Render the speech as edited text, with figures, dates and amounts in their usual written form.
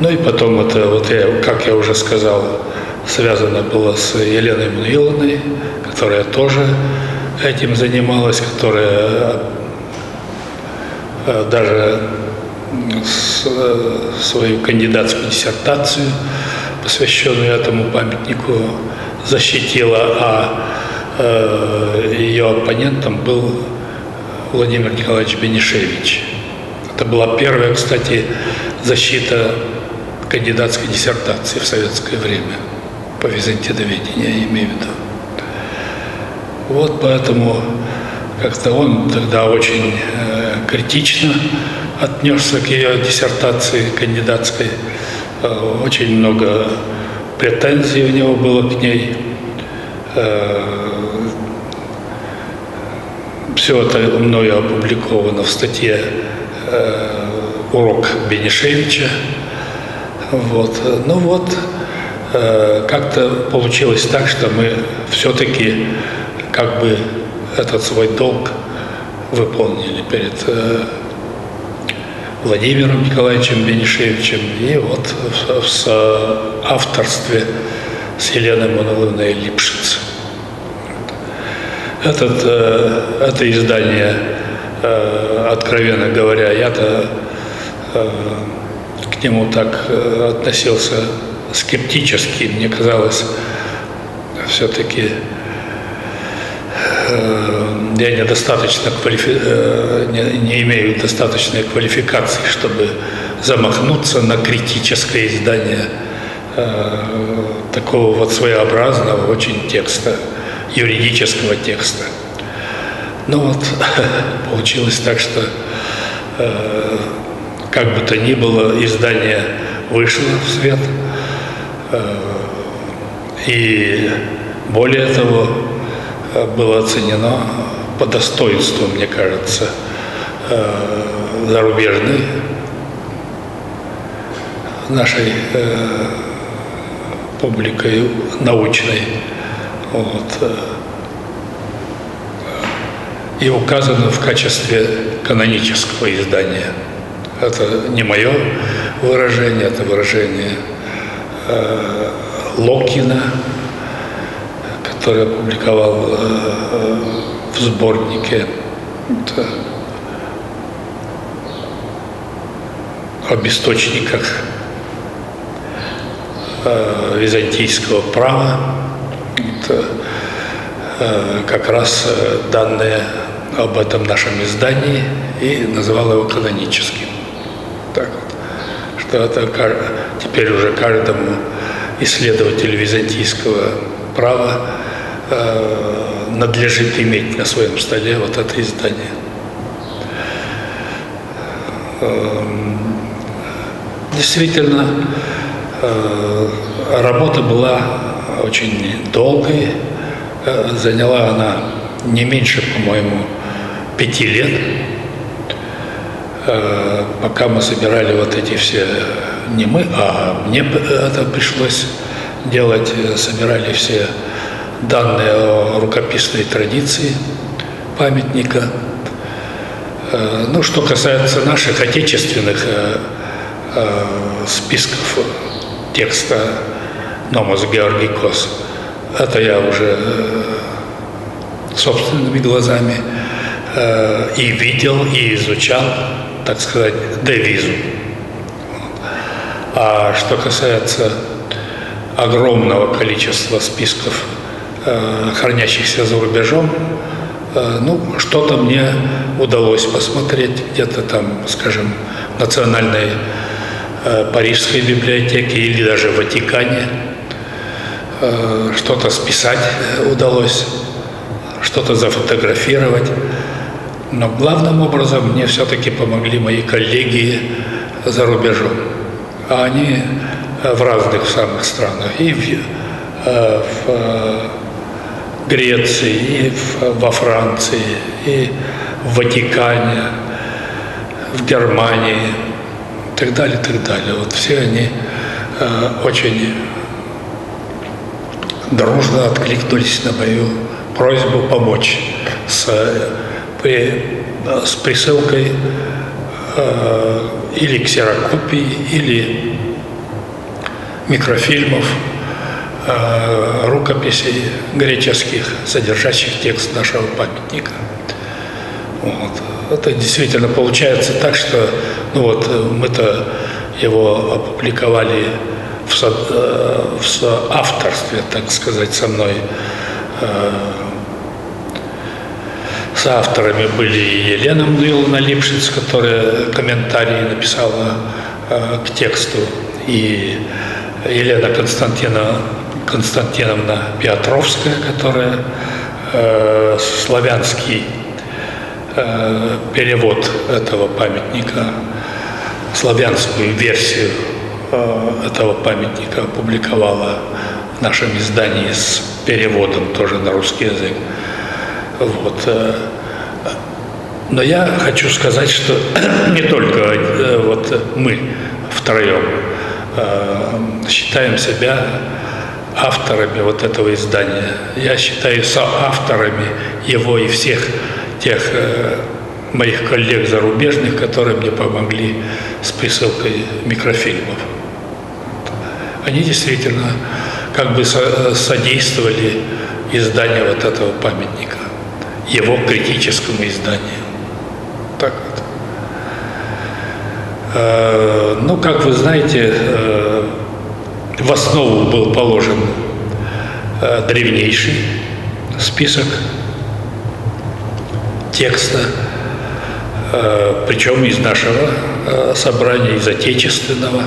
Ну и потом это, вот я, как я уже сказал, связано было с Еленой Мануиловной, которая тоже этим занималась, которая даже свою кандидатскую диссертацию, посвященную этому памятнику, защитила, а ее оппонентом был Владимир Николаевич Бенишевич. Это была первая, кстати, защита кандидатской диссертации в советское время по византиноведению, я имею в виду. Вот поэтому как-то он тогда очень критично отнесся к ее диссертации кандидатской. Очень много претензий у него было к ней. Все это мною опубликовано в статье «Урок Бенишевича». Вот. Ну вот, как-то получилось так, что мы все-таки как бы этот свой долг выполнили перед Владимиром Николаевичем Бенишевичем и вот в соавторстве с Еленой Мануиловной Липшиц. Это издание, откровенно говоря, я-то к нему так относился скептически. Мне казалось, все-таки я недостаточно не имею достаточной квалификации, чтобы замахнуться на критическое издание такого вот своеобразного очень текста, юридического текста. Ну вот, получилось так, что как бы то ни было, издание вышло в свет, и более того, было оценено по достоинству, мне кажется, зарубежной нашей публикой научной. Вот. И указано в качестве канонического издания. Это не мое выражение, это выражение Локина, который опубликовал в сборнике об источниках византийского права. Это как раз данные об этом нашем издании, и называл его каноническим. Так вот, что это теперь уже каждому исследователю византийского права надлежит иметь на своем столе вот это издание. Действительно, работа была очень долгой, заняла она не меньше, по-моему, 5 лет, пока мы собирали вот эти все, не мы, а мне это пришлось делать, собирали все данные о рукописной традиции памятника. Ну, что касается наших отечественных списков текста «Номос Георгикос», это я уже собственными глазами и видел, и изучал, так сказать, девизу. А что касается огромного количества списков, хранящихся за рубежом, ну, что-то мне удалось посмотреть где-то там, скажем, в Национальной Парижской библиотеке или даже в Ватикане. Что-то списать удалось, что-то зафотографировать. Но главным образом мне все-таки помогли мои коллеги за рубежом. А они в разных самых странах, и в Греции, и во Франции, и в Ватикане, в Германии, и так далее, и так далее. Вот все они очень дружно откликнулись на мою просьбу помочь с присылкой или ксерокопии, или микрофильмов, рукописей греческих, содержащих текст нашего памятника. Вот. Это действительно получается так, что мы-то его опубликовали в соавторстве, так сказать, со мной. Соавторами были и Елена Мдуиловна Липшиц, которая комментарии написала к тексту, и Елена Константиновна Петровская, которая славянский перевод этого памятника, славянскую версию этого памятника опубликовала в нашем издании с переводом тоже на русский язык. Вот. Но я хочу сказать, что не только мы втроем считаем себя авторами вот этого издания. Я считаю соавторами его и всех тех моих коллег зарубежных, которые мне помогли с присылкой микрофильмов. Они действительно как бы содействовали изданию вот этого памятника, его критическому изданию. Так вот. Как вы знаете, в основу был положен древнейший список текста, причем из нашего собрания, из отечественного.